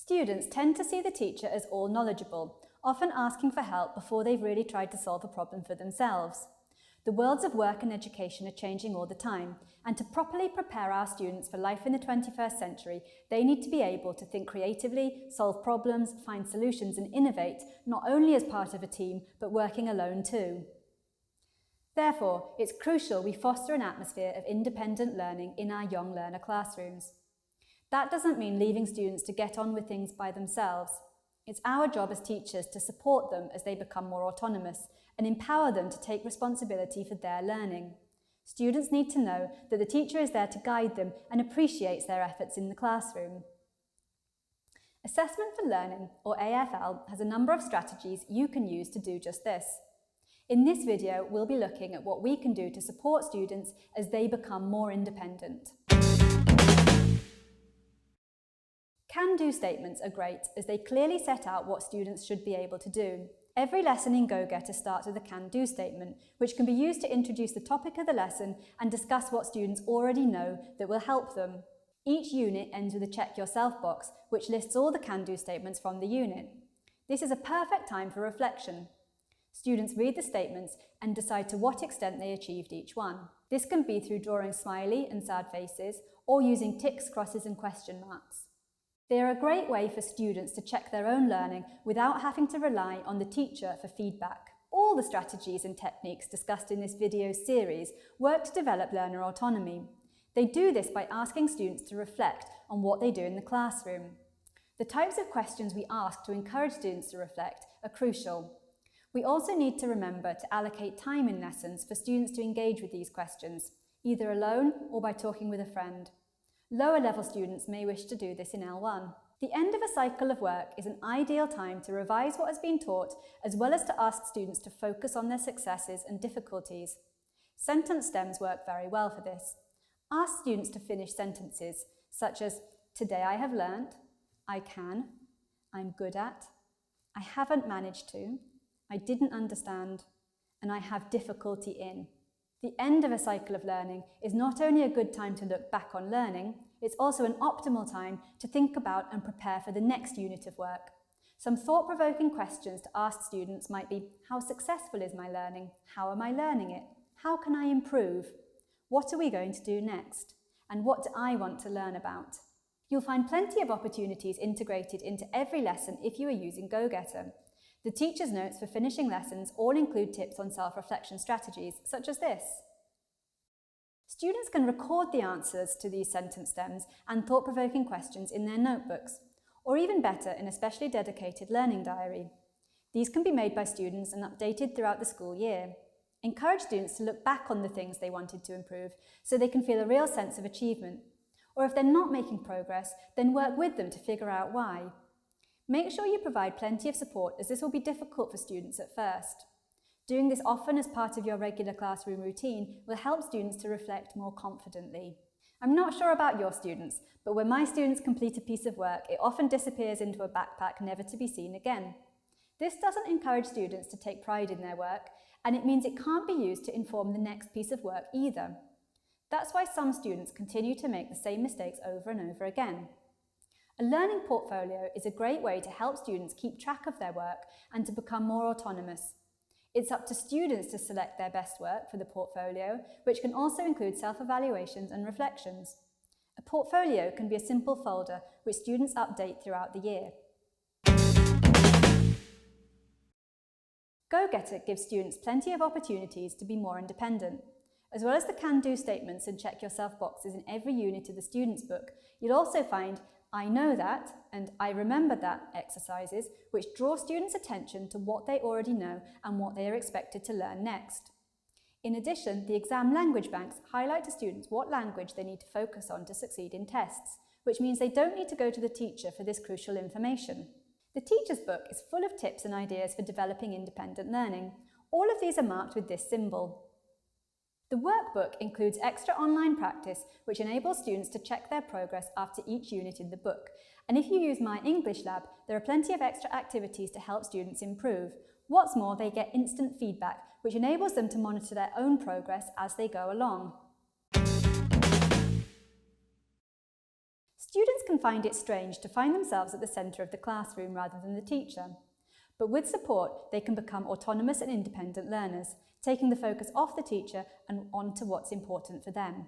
Students tend to see the teacher as all knowledgeable, often asking for help before they've really tried to solve a problem for themselves. The worlds of work and education are changing all the time, and to properly prepare our students for life in the 21st century, they need to be able to think creatively, solve problems, find solutions and innovate, not only as part of a team, but working alone too. Therefore, it's crucial we foster an atmosphere of independent learning in our young learner classrooms. That doesn't mean leaving students to get on with things by themselves. It's our job as teachers to support them as they become more autonomous and empower them to take responsibility for their learning. Students need to know that the teacher is there to guide them and appreciates their efforts in the classroom. Assessment for Learning, or AFL, has a number of strategies you can use to do just this. In this video, we'll be looking at what we can do to support students as they become more independent. Can-do statements are great as they clearly set out what students should be able to do. Every lesson in GoGetter starts with a can-do statement, which can be used to introduce the topic of the lesson and discuss what students already know that will help them. Each unit ends with a check yourself box, which lists all the can-do statements from the unit. This is a perfect time for reflection. Students read the statements and decide to what extent they achieved each one. This can be through drawing smiley and sad faces or using ticks, crosses and question marks. They are a great way for students to check their own learning without having to rely on the teacher for feedback. All the strategies and techniques discussed in this video series work to develop learner autonomy. They do this by asking students to reflect on what they do in the classroom. The types of questions we ask to encourage students to reflect are crucial. We also need to remember to allocate time in lessons for students to engage with these questions, either alone or by talking with a friend. Lower level students may wish to do this in L1. The end of a cycle of work is an ideal time to revise what has been taught, as well as to ask students to focus on their successes and difficulties. Sentence stems work very well for this. Ask students to finish sentences, such as, today I have learnt, I can, I'm good at, I haven't managed to, I didn't understand, and I have difficulty in. The end of a cycle of learning is not only a good time to look back on learning, it's also an optimal time to think about and prepare for the next unit of work. Some thought-provoking questions to ask students might be, how successful is my learning? How am I learning it? How can I improve? What are we going to do next? And what do I want to learn about? You'll find plenty of opportunities integrated into every lesson if you are using GoGetter. The teacher's notes for finishing lessons all include tips on self-reflection strategies, such as this. Students can record the answers to these sentence stems and thought-provoking questions in their notebooks, or even better, in a specially dedicated learning diary. These can be made by students and updated throughout the school year. Encourage students to look back on the things they wanted to improve so they can feel a real sense of achievement. Or if they're not making progress, then work with them to figure out why. Make sure you provide plenty of support, as this will be difficult for students at first. Doing this often as part of your regular classroom routine will help students to reflect more confidently. I'm not sure about your students, but when my students complete a piece of work, it often disappears into a backpack, never to be seen again. This doesn't encourage students to take pride in their work, and it means it can't be used to inform the next piece of work either. That's why some students continue to make the same mistakes over and over again. A learning portfolio is a great way to help students keep track of their work and to become more autonomous. It's up to students to select their best work for the portfolio, which can also include self-evaluations and reflections. A portfolio can be a simple folder which students update throughout the year. GoGetter gives students plenty of opportunities to be more independent. As well as the can-do statements and check yourself boxes in every unit of the student's book, you'll also find I know that and I remember that exercises, which draw students' attention to what they already know and what they are expected to learn next. In addition, the exam language banks highlight to students what language they need to focus on to succeed in tests, which means they don't need to go to the teacher for this crucial information. The teacher's book is full of tips and ideas for developing independent learning. All of these are marked with this symbol. The workbook includes extra online practice which enables students to check their progress after each unit in the book. And if you use My English Lab, there are plenty of extra activities to help students improve. What's more, they get instant feedback, which enables them to monitor their own progress as they go along. Students can find it strange to find themselves at the centre of the classroom rather than the teacher. But with support, they can become autonomous and independent learners, taking the focus off the teacher and onto what's important for them.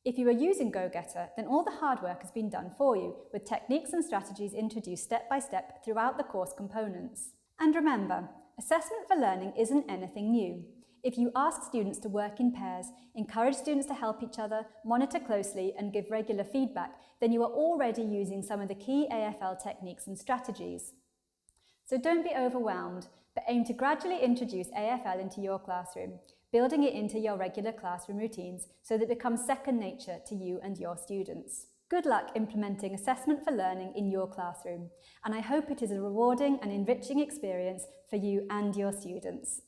If you are using GoGetter, then all the hard work has been done for you, with techniques and strategies introduced step by step throughout the course components. And remember, assessment for learning isn't anything new. If you ask students to work in pairs, encourage students to help each other, monitor closely and give regular feedback, then you are already using some of the key AFL techniques and strategies. So don't be overwhelmed, but aim to gradually introduce AFL into your classroom, building it into your regular classroom routines so that it becomes second nature to you and your students. Good luck implementing assessment for learning in your classroom, and I hope it is a rewarding and enriching experience for you and your students.